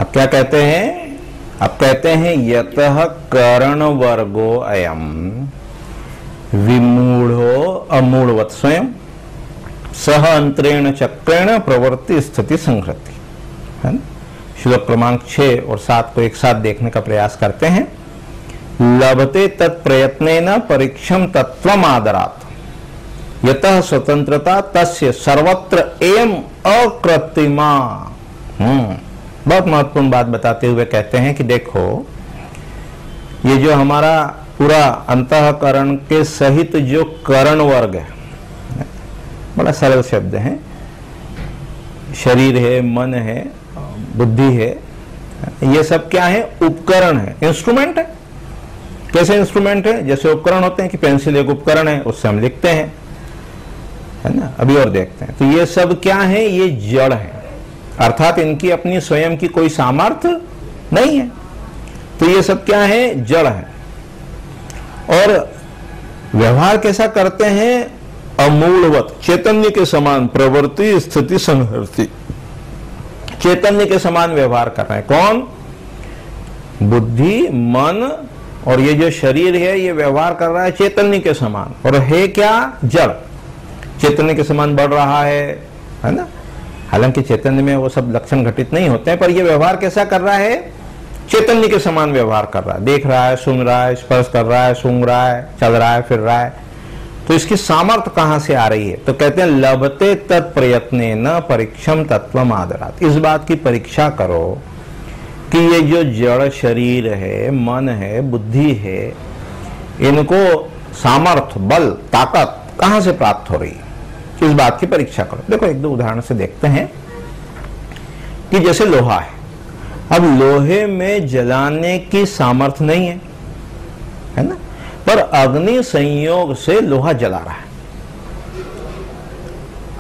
अब क्या कहते हैं? अब कहते हैं यतः करण वर्गो अयम विमूढ़ो अमूढ़वत् स्वयं सह अंतरेण चक्रेण प्रवृत्ति स्थिति संहृति, है ना। श्लोक क्रमांक 6 और 7 को एक साथ देखने का प्रयास करते हैं। लभते तत्प्रयत्नेन परीक्षम तत्वम आदरात् यतः स्वतंत्रता तस्य सर्वत्र एवं अकृत्रिमा। बहुत महत्वपूर्ण बात बताते हुए कहते हैं कि देखो, ये जो हमारा पूरा अंतःकरण के सहित जो करण वर्ग है, बड़ा सरल शब्द है, शरीर है, मन है, बुद्धि है, ये सब क्या है? उपकरण है, इंस्ट्रूमेंट है। कैसे इंस्ट्रूमेंट है? जैसे उपकरण होते हैं कि पेंसिल एक उपकरण है, उससे हम लिखते हैं, है ना। अभी और देखते हैं। तो ये सब क्या है? ये जड़ है, अर्थात इनकी अपनी स्वयं की कोई सामर्थ्य नहीं है। तो ये सब क्या है? जड़ है। और व्यवहार कैसा करते हैं? अमूढ़वत, चैतन्य के समान प्रवृत्ति स्थिति संहृति, चैतन्य के समान व्यवहार कर रहे हैं। कौन? बुद्धि, मन और ये जो शरीर है, ये व्यवहार कर रहा है चैतन्य के समान। और है क्या? जड़। चैतन्य के समान बढ़ रहा है ना। हालांकि चैतन्य में वो सब लक्षण घटित नहीं होते हैं, पर ये व्यवहार कैसा कर रहा है? चैतन्य के समान व्यवहार कर रहा है। देख रहा है, सुन रहा है, स्पर्श कर रहा है, सूंघ रहा है, चल रहा है, फिर रहा है। तो इसकी सामर्थ्य कहां से आ रही है? तो कहते हैं लभते तत्प्रयत्नेन परीक्षम तत्वम आदरात्। इस बात की परीक्षा करो कि ये जो जड़ शरीर है, मन है, बुद्धि है, इनको सामर्थ्य, बल, ताकत कहां से प्राप्त हो रही है, इस बात की परीक्षा करो। देखो एक दो उदाहरण से देखते हैं कि जैसे लोहा है। अब लोहे में जलाने की सामर्थ्य नहीं है ना, पर अग्नि संयोग से लोहा जला रहा है।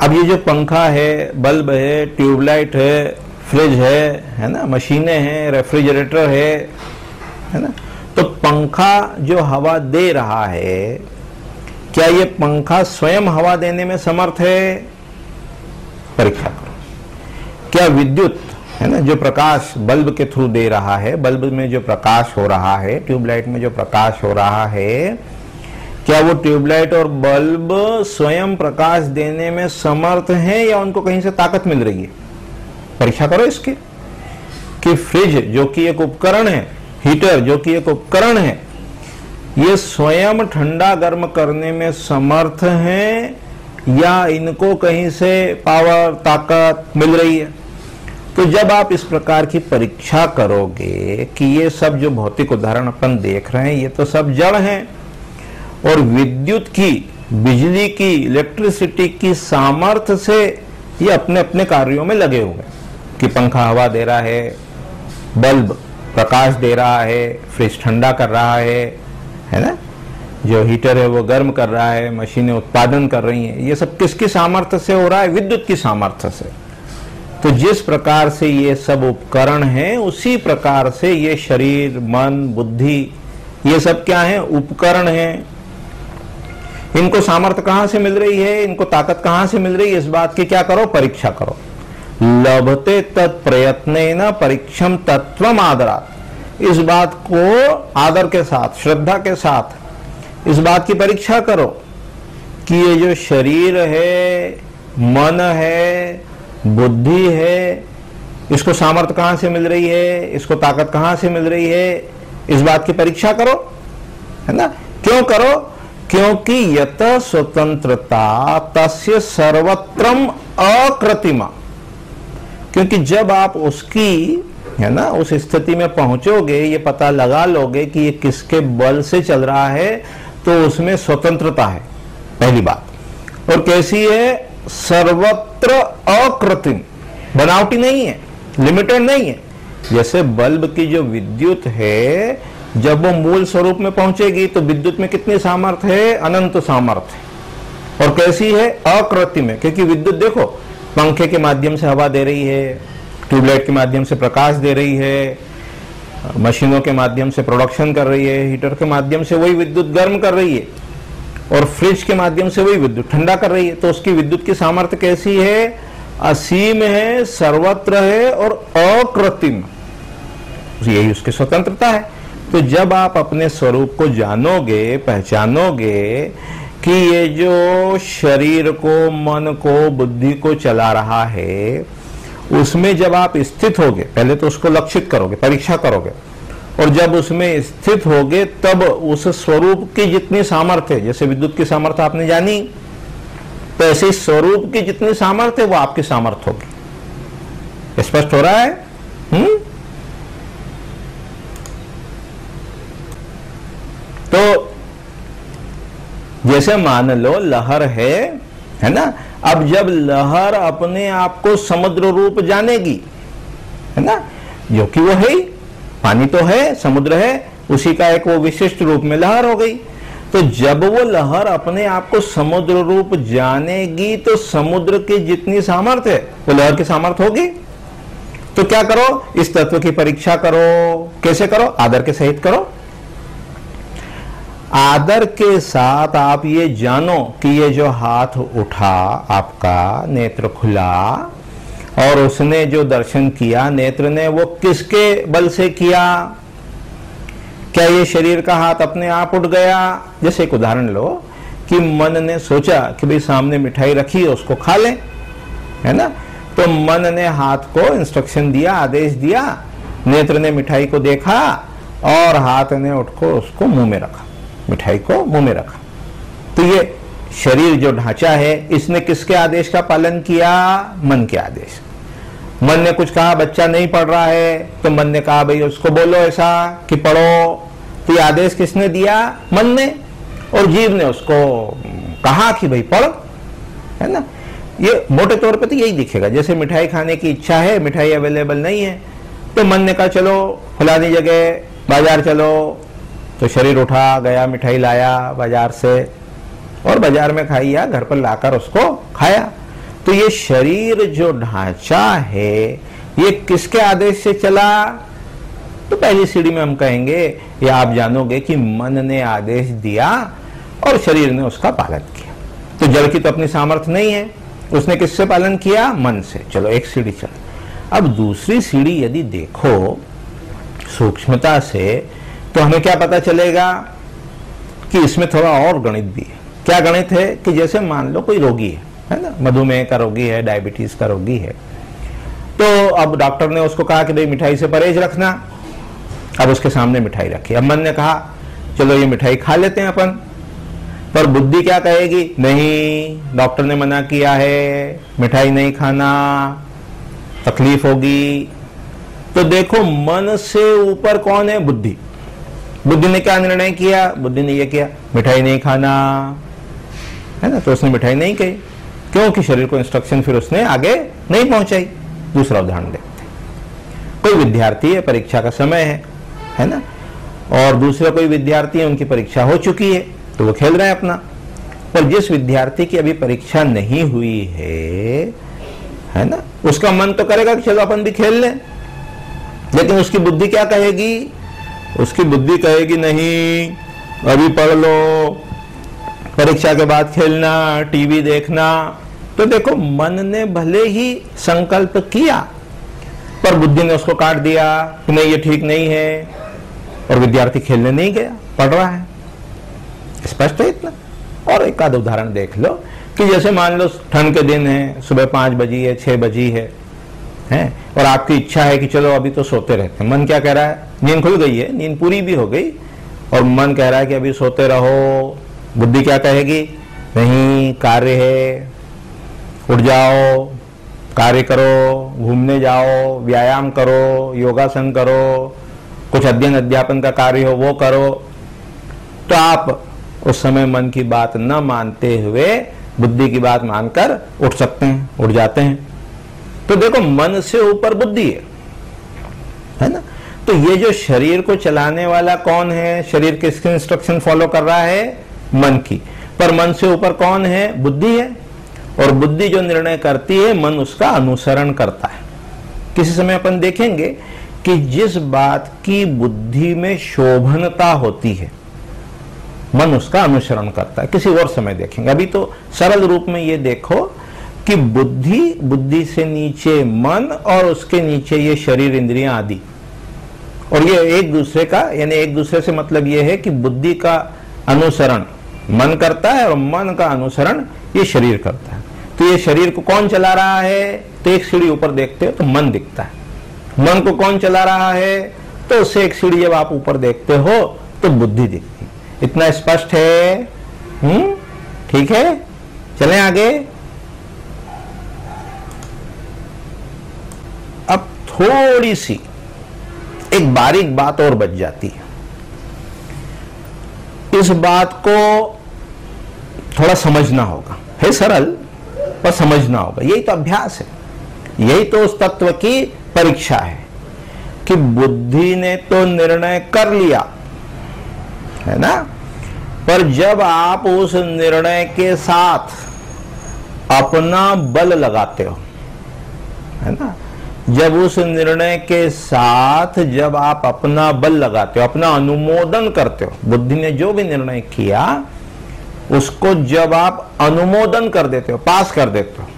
अब ये जो पंखा है, बल्ब है, ट्यूबलाइट है, फ्रिज है ना, मशीनें हैं, रेफ्रिजरेटर है ना। तो पंखा जो हवा दे रहा है, क्या ये पंखा स्वयं हवा देने में समर्थ है? परीक्षा करो। क्या विद्युत है ना, जो प्रकाश बल्ब के थ्रू दे रहा है, बल्ब में जो प्रकाश हो रहा है, ट्यूबलाइट में जो प्रकाश हो रहा है, क्या वो ट्यूबलाइट और बल्ब स्वयं प्रकाश देने में समर्थ हैं या उनको कहीं से ताकत मिल रही है? परीक्षा करो इसकी। कि फ्रिज जो कि एक उपकरण है, हीटर जो कि एक उपकरण है, ये स्वयं ठंडा गर्म करने में समर्थ हैं या इनको कहीं से पावर, ताकत मिल रही है? तो जब आप इस प्रकार की परीक्षा करोगे कि ये सब जो भौतिक उदाहरण अपन देख रहे हैं, ये तो सब जड़ हैं और विद्युत की, बिजली की, इलेक्ट्रिसिटी की सामर्थ्य से ये अपने अपने कार्यों में लगे हुए हैं कि पंखा हवा दे रहा है, बल्ब प्रकाश दे रहा है, फ्रिज ठंडा कर रहा है ना, जो हीटर है वो गर्म कर रहा है, मशीनें उत्पादन कर रही हैं। ये सब किसकी सामर्थ्य से हो रहा है? विद्युत की सामर्थ्य से। तो जिस प्रकार से ये सब उपकरण हैं, उसी प्रकार से ये शरीर, मन, बुद्धि, ये सब क्या है? उपकरण हैं। इनको सामर्थ्य कहां से मिल रही है? इनको ताकत कहां से मिल रही है? इस बात की क्या करो? परीक्षा करो। लभते तत्प्रयत्नेन परीक्षम तत्वम आदरात्। इस बात को आदर के साथ, श्रद्धा के साथ इस बात की परीक्षा करो कि ये जो शरीर है, मन है, बुद्धि है, इसको सामर्थ्य कहां से मिल रही है, इसको ताकत कहां से मिल रही है, इस बात की परीक्षा करो, है ना। क्यों करो? क्योंकि यत स्वतंत्रता तस्य सर्वत्रम अकृत्रिमा। क्योंकि जब आप उसकी, है ना, उस स्थिति में पहुंचोगे, ये पता लगा लोगे कि ये किसके बल से चल रहा है, तो उसमें स्वतंत्रता है, पहली बात। और कैसी है? सर्वत्र अकृत्रिम, बनावटी नहीं है, लिमिटेड नहीं है। जैसे बल्ब की जो विद्युत है, जब वो मूल स्वरूप में पहुंचेगी तो विद्युत में कितनी सामर्थ्य है? अनंत सामर्थ्य है। और कैसी है? अकृत्रिम है। क्योंकि विद्युत देखो, पंखे के माध्यम से हवा दे रही है, ट्यूबलाइट के माध्यम से प्रकाश दे रही है, मशीनों के माध्यम से प्रोडक्शन कर रही है, हीटर के माध्यम से वही विद्युत गर्म कर रही है, और फ्रिज के माध्यम से वही विद्युत ठंडा कर रही है। तो उसकी विद्युत की सामर्थ्य कैसी है? असीम है, सर्वत्र है और अकृत्रिम। यही उसकी स्वतंत्रता है। तो जब आप अपने स्वरूप को जानोगे, पहचानोगे कि ये जो शरीर को, मन को, बुद्धि को चला रहा है, उसमें जब आप स्थित होगे, पहले तो उसको लक्षित करोगे, परीक्षा करोगे, और जब उसमें स्थित होगे तब उस स्वरूप की जितनी सामर्थ्य, जैसे विद्युत की सामर्थ्य आपने जानी, तो ऐसे स्वरूप की जितनी सामर्थ्य वो आपकी सामर्थ्य होगी। स्पष्ट हो रहा है? तो जैसे मान लो लहर है ना, अब जब लहर अपने आप को समुद्र रूप जानेगी, है ना, जो कि वो है, पानी तो है, समुद्र है, उसी का एक वो विशिष्ट रूप में लहर हो गई। तो जब वो लहर अपने आप को समुद्र रूप जानेगी तो समुद्र की जितनी सामर्थ्य है वो लहर की सामर्थ्य होगी। तो क्या करो, इस तत्व की परीक्षा करो। कैसे करो? आदर के सहित करो। आदर के साथ आप ये जानो कि ये जो हाथ उठा आपका, नेत्र खुला और उसने जो दर्शन किया नेत्र ने, वो किसके बल से किया? क्या ये शरीर का हाथ अपने आप उठ गया? जैसे एक उदाहरण लो कि मन ने सोचा कि भाई सामने मिठाई रखी है, उसको खा लें, है ना, तो मन ने हाथ को इंस्ट्रक्शन दिया, आदेश दिया, नेत्र ने मिठाई को देखा और हाथ ने उठ को उसको मुंह में रखा, मिठाई को मुंह में रखा। तो ये शरीर जो ढांचा है, इसने किसके आदेश का पालन किया? मन के आदेश। मन ने कुछ कहा, बच्चा नहीं पढ़ रहा है, तो मन ने कहा भाई उसको बोलो ऐसा कि पढ़ो। तो ये आदेश किसने दिया? मन ने। और जीव ने उसको कहा कि भाई पढ़, है ना। ये मोटे तौर पे तो यही दिखेगा। जैसे मिठाई खाने की इच्छा है, मिठाई अवेलेबल नहीं है, तो मन ने कहा चलो फलानी जगह बाजार चलो, तो शरीर उठा गया, मिठाई लाया बाजार से और बाजार में खाई या घर पर लाकर उसको खाया। तो ये शरीर जो ढांचा है ये किसके आदेश से चला? तो पहली सीढ़ी में हम कहेंगे या आप जानोगे कि मन ने आदेश दिया और शरीर ने उसका पालन किया। तो जड़ की तो अपनी सामर्थ्य नहीं है, उसने किससे पालन किया? मन से। चलो एक सीढ़ी चल। अब दूसरी सीढ़ी यदि देखो सूक्ष्मता से, तो हमें क्या पता चलेगा कि इसमें थोड़ा और गणित भी है। क्या गणित है? कि जैसे मान लो कोई रोगी है ना, मधुमेह का रोगी है, डायबिटीज का रोगी है, तो अब डॉक्टर ने उसको कहा कि भाई मिठाई से परहेज रखना। अब उसके सामने मिठाई रखी, अब मन ने कहा चलो ये मिठाई खा लेते हैं अपन, पर बुद्धि क्या कहेगी? नहीं, डॉक्टर ने मना किया है, मिठाई नहीं खाना, तकलीफ होगी। तो देखो मन से ऊपर कौन है? बुद्धि। बुद्धि ने क्या निर्णय किया? बुद्धि ने यह किया मिठाई नहीं खाना, है ना, तो उसने मिठाई नहीं कही। क्योंकि शरीर को इंस्ट्रक्शन फिर उसने आगे नहीं पहुंचाई। दूसरा उदाहरण देखते हैं। कोई विद्यार्थी है, परीक्षा का समय है ना, और दूसरे कोई विद्यार्थी है, उनकी परीक्षा हो चुकी है, तो वो खेल रहे हैं अपना। पर जिस विद्यार्थी की अभी परीक्षा नहीं हुई है ना, उसका मन तो करेगा कि चलो अपन भी खेल लें, लेकिन उसकी बुद्धि क्या कहेगी? उसकी बुद्धि कहेगी नहीं, अभी पढ़ लो, परीक्षा के बाद खेलना, टीवी देखना। तो देखो मन ने भले ही संकल्प किया, पर बुद्धि ने उसको काट दिया कि नहीं ये ठीक नहीं है, और विद्यार्थी खेलने नहीं गया, पढ़ रहा है। स्पष्ट है इतना? और एक आध उदाहरण देख लो कि जैसे मान लो ठंड के दिन है, सुबह 5 बजी है, 6 बजी है, और आपकी इच्छा है कि चलो अभी तो सोते रहते हैं। मन क्या कह रहा है? नींद खुल गई है, नींद पूरी भी हो गई, और मन कह रहा है कि अभी सोते रहो। बुद्धि क्या कहेगी? नहीं, कार्य है, उठ जाओ, कार्य करो, घूमने जाओ, व्यायाम करो, योगासन करो, कुछ अध्ययन अध्यापन का कार्य हो वो करो। तो आप उस समय मन की बात न मानते हुए बुद्धि की बात मानकर उठ सकते हैं, उठ जाते हैं। तो देखो मन से ऊपर बुद्धि है ना। तो ये जो शरीर को चलाने वाला कौन है? शरीर किसकी इंस्ट्रक्शन फॉलो कर रहा है? मन की। पर मन से ऊपर कौन है? बुद्धि है। और बुद्धि जो निर्णय करती है, मन उसका अनुसरण करता है। किसी समय अपन देखेंगे कि जिस बात की बुद्धि में शोभनता होती है, मन उसका अनुसरण करता है। किसी और समय देखेंगे, अभी तो सरल रूप में ये देखो कि बुद्धि से नीचे मन और उसके नीचे ये शरीर, इंद्रियां आदि, और ये एक दूसरे का, यानी एक दूसरे से मतलब ये है कि बुद्धि का अनुसरण मन करता है और मन का अनुसरण ये शरीर करता है। तो ये शरीर को कौन चला रहा है? तो एक सीढ़ी ऊपर देखते हो तो मन दिखता है। मन को कौन चला रहा है? तो उससे एक सीढ़ी जब आप ऊपर देखते हो तो बुद्धि दिखती है। इतना स्पष्ट है? ठीक है, चलें आगे। अब थोड़ी सी एक बारीक बात और बच जाती है। इस बात को थोड़ा समझना होगा, है सरल पर समझना होगा। यही तो अभ्यास है, यही तो उस तत्व की परीक्षा है कि बुद्धि ने तो निर्णय कर लिया है ना, पर जब आप उस निर्णय के साथ अपना बल लगाते हो, है ना, जब उस निर्णय के साथ जब आप अपना बल लगाते हो, अपना अनुमोदन करते हो, बुद्धि ने जो भी निर्णय किया उसको जब आप अनुमोदन कर देते हो, पास कर देते हो,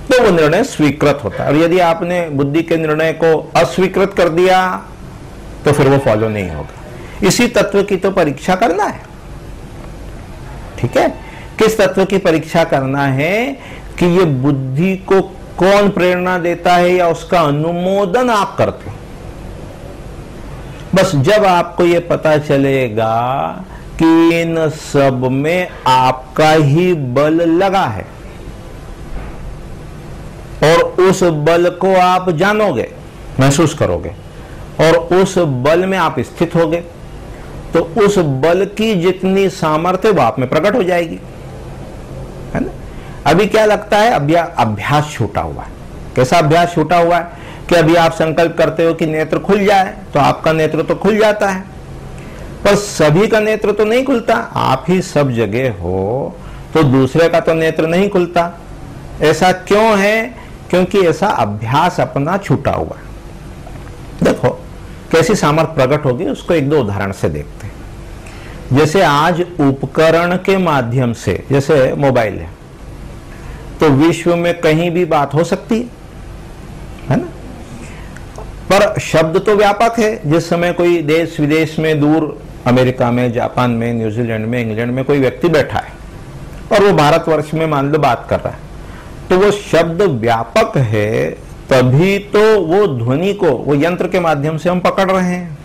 तो वो निर्णय स्वीकृत होता है। और यदि आपने बुद्धि के निर्णय को अस्वीकृत कर दिया तो फिर वो फॉलो नहीं होगा। इसी तत्व की तो परीक्षा करना है। ठीक है, किस तत्व की परीक्षा करना है कि ये बुद्धि को कौन प्रेरणा देता है या उसका अनुमोदन आप करते हो। बस जब आपको ये पता चलेगा कि इन सब में आपका ही बल लगा है और उस बल को आप जानोगे, महसूस करोगे और उस बल में आप स्थित होगे, तो उस बल की जितनी सामर्थ्य वो आप में प्रकट हो जाएगी, है ना। अभी क्या लगता है? अभ्यास छूटा हुआ है। कैसा अभ्यास छूटा हुआ है कि अभी आप संकल्प करते हो कि नेत्र खुल जाए तो आपका नेत्र तो खुल जाता है, पर सभी का नेत्र तो नहीं खुलता। आप ही सब जगह हो तो दूसरे का तो नेत्र नहीं खुलता। ऐसा क्यों है? क्योंकि ऐसा अभ्यास अपना छूटा हुआ है। देखो कैसी सामर्थ्य प्रकट होगी, उसको एक दो उदाहरण से देखते हैं। जैसे आज उपकरण के माध्यम से, जैसे मोबाइल है, तो विश्व में कहीं भी बात हो सकती है ना, पर शब्द तो व्यापक है। जिस समय कोई देश विदेश में, दूर अमेरिका में, जापान में, न्यूजीलैंड में, इंग्लैंड में कोई व्यक्ति बैठा है और वो भारतवर्ष में मान लो बात कर रहा है, तो वो शब्द व्यापक है, तभी तो वो ध्वनि को वो यंत्र के माध्यम से हम पकड़ रहे हैं,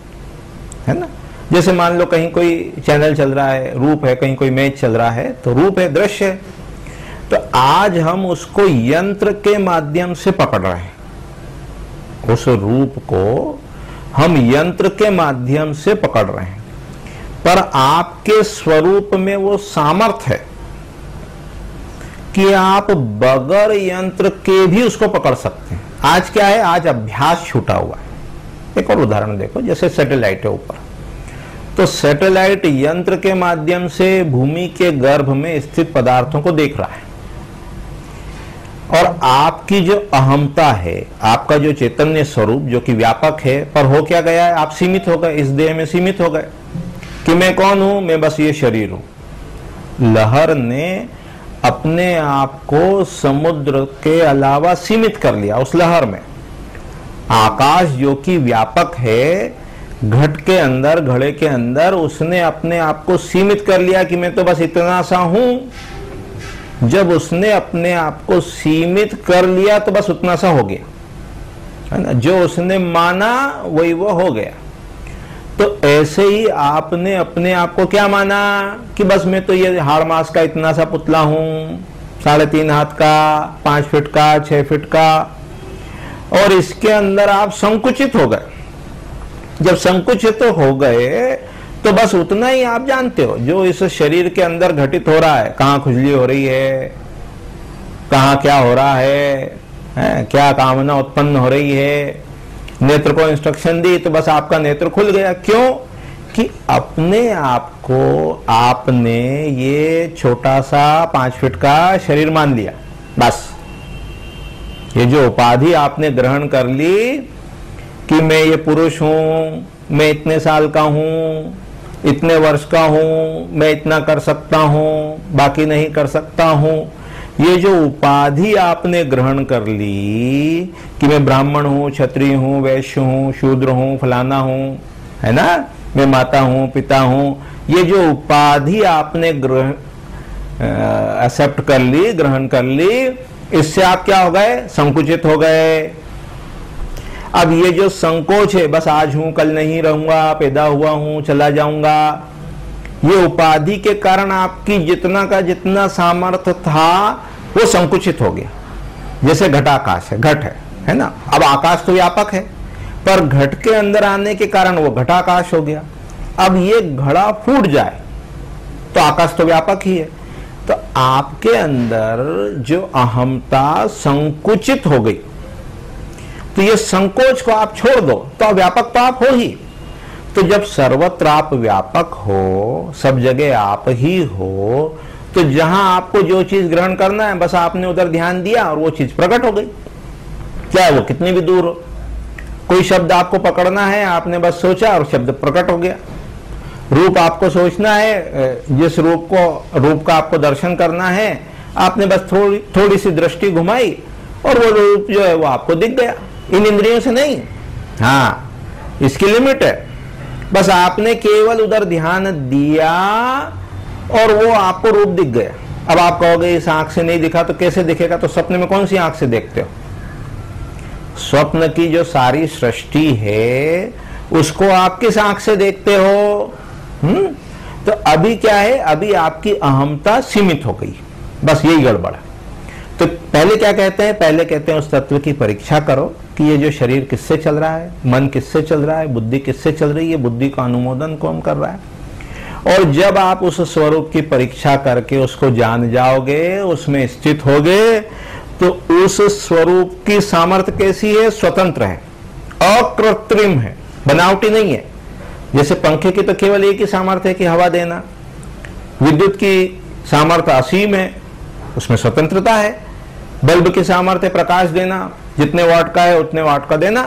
है ना। जैसे मान लो कहीं कोई चैनल चल रहा है, रूप है, कहीं कोई मैच चल रहा है, तो रूप है, दृश्य है, तो आज हम उसको यंत्र के माध्यम से पकड़ रहे हैं। उस रूप को हम यंत्र के माध्यम से पकड़ रहे हैं, पर आपके स्वरूप में वो सामर्थ्य है कि आप बगैर यंत्र के भी उसको पकड़ सकते हैं। आज क्या है? आज अभ्यास छूटा हुआ है। एक और उदाहरण देखो, जैसे सैटेलाइट है ऊपर, तो सैटेलाइट यंत्र के माध्यम से भूमि के गर्भ में स्थित पदार्थों को देख रहा है, और आपकी जो अहमता है, आपका जो चैतन्य स्वरूप जो कि व्यापक है, पर हो क्या गया है? आप सीमित हो गए, इस देह में सीमित हो गए कि मैं कौन हूं? मैं बस ये शरीर हूं। लहर ने अपने आप को समुद्र के अलावा सीमित कर लिया उस लहर में। आकाश जो कि व्यापक है, घट के अंदर, घड़े के अंदर उसने अपने आप को सीमित कर लिया कि मैं तो बस इतना सा हूं। जब उसने अपने आप को सीमित कर लिया तो बस उतना सा हो गया, है ना। जो उसने माना वही वो हो गया। तो ऐसे ही आपने अपने आप को क्या माना कि बस मैं तो ये हाड़ मास का इतना सा पुतला हूं, 3.5 हाथ का, 5 फीट का, 6 फीट का, और इसके अंदर आप संकुचित हो गए। जब संकुचित हो गए तो बस उतना ही आप जानते हो जो इस शरीर के अंदर घटित हो रहा है। कहाँ खुजली हो रही है, कहाँ क्या हो रहा है, क्या कामना उत्पन्न हो रही है। नेत्र को इंस्ट्रक्शन दी तो बस आपका नेत्र खुल गया। क्यों? कि अपने आप को आपने ये छोटा सा 5 फीट का शरीर मान लिया। बस ये जो उपाधि आपने ग्रहण कर ली कि मैं ये पुरुष हूं, मैं इतने साल का हूं, इतने वर्ष का हूं, मैं इतना कर सकता हूं, बाकी नहीं कर सकता हूं, ये जो उपाधि आपने ग्रहण कर ली कि मैं ब्राह्मण हूं, क्षत्रिय हूं, वैश्य हूं, शूद्र हूं, फलाना हूं, है ना, मैं माता हूं, पिता हूं, ये जो उपाधि आपने एक्सेप्ट कर ली, ग्रहण कर ली, इससे आप क्या हो गए? संकुचित हो गए। अब ये जो संकोच है, बस आज हूं कल नहीं रहूंगा, पैदा हुआ हूं चला जाऊंगा, ये उपाधि के कारण आपकी जितना का जितना सामर्थ्य था वो संकुचित हो गया। जैसे घटाकाश है, घट है ना, अब आकाश तो व्यापक है, पर घट के अंदर आने के कारण वो घटाकाश हो गया। अब ये घड़ा फूट जाए तो आकाश तो व्यापक ही है, तो आपके अंदर जो अहमता संकुचित हो गई, तो ये संकोच को आप छोड़ दो तो व्यापक तो आप हो ही। तो जब सर्वत्र आप व्यापक हो, सब जगह आप ही हो, तो जहां आपको जो चीज ग्रहण करना है बस आपने उधर ध्यान दिया और वो चीज प्रकट हो गई, चाहे वो कितनी भी दूर हो। कोई शब्द आपको पकड़ना है, आपने बस सोचा और शब्द प्रकट हो गया। रूप आपको सोचना है, जिस रूप का आपको दर्शन करना है, आपने बस थोड़ी सी दृष्टि घुमाई और वो रूप जो है वो आपको दिख गया। इन इंद्रियों से नहीं, हाँ इसकी लिमिट है, बस आपने केवल उधर ध्यान दिया और वो आपको रूप दिख गया। अब आप कहोगे इस आंख से नहीं दिखा तो कैसे दिखेगा? तो स्वप्न में कौन सी आंख से देखते हो? स्वप्न की जो सारी सृष्टि है उसको आप किस आंख से देखते हो? तो अभी क्या है, अभी आपकी अहमता सीमित हो गई, बस यही गड़बड़ है। तो पहले क्या कहते हैं? पहले कहते हैं उस तत्व की परीक्षा करो कि ये जो शरीर किससे चल रहा है, मन किससे चल रहा है, बुद्धि किससे चल रही है, बुद्धि का अनुमोदन कौन कर रहा है। और जब आप उस स्वरूप की परीक्षा करके उसको जान जाओगे, उसमें स्थित होगे, तो उस स्वरूप की सामर्थ्य कैसी है? स्वतंत्र है, अकृत्रिम है, बनावटी नहीं है। जैसे पंखे की तो केवल एक ही सामर्थ्य है कि हवा देना, विद्युत की सामर्थ्य असीम है, उसमें स्वतंत्रता है। बल्ब की सामर्थ्य प्रकाश देना, जितने वाट का है उतने वाट का देना,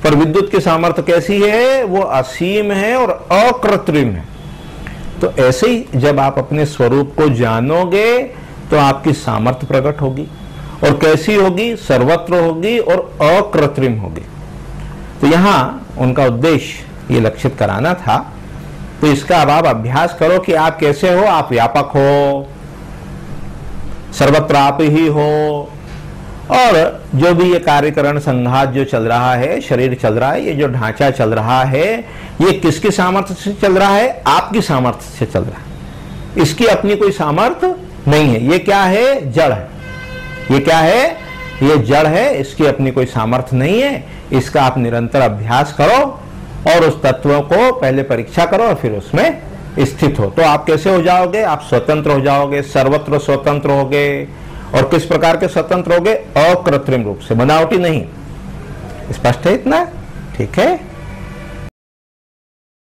पर विद्युत की सामर्थ्य कैसी है? वो असीम है और अकृत्रिम है। तो ऐसे ही जब आप अपने स्वरूप को जानोगे तो आपकी सामर्थ्य प्रकट होगी, और कैसी होगी? सर्वत्र होगी और अकृत्रिम होगी। तो यहां उनका उद्देश्य ये लक्षित कराना था। तो इसका अब आप अभ्यास करो कि आप कैसे हो, आप व्यापक हो, सर्वत्र आप ही हो, और जो भी ये कार्यकरण संघात जो चल रहा है, शरीर चल रहा है, ये जो ढांचा चल रहा है, ये किसकी सामर्थ्य से चल रहा है? आपकी सामर्थ्य से चल रहा है। इसकी अपनी कोई सामर्थ्य नहीं है। ये क्या है? जड़ है। ये क्या है? ये जड़ है, इसकी अपनी कोई सामर्थ्य नहीं है। इसका आप निरंतर अभ्यास करो और उस तत्व को पहले परीक्षा करो और फिर उसमें स्थित हो। तो आप कैसे हो जाओगे? आप स्वतंत्र हो जाओगे, सर्वत्र स्वतंत्र होगे। और किस प्रकार के स्वतंत्र होगे? अकृत्रिम रूप से, बनावटी नहीं। स्पष्ट है इतना? ठीक है।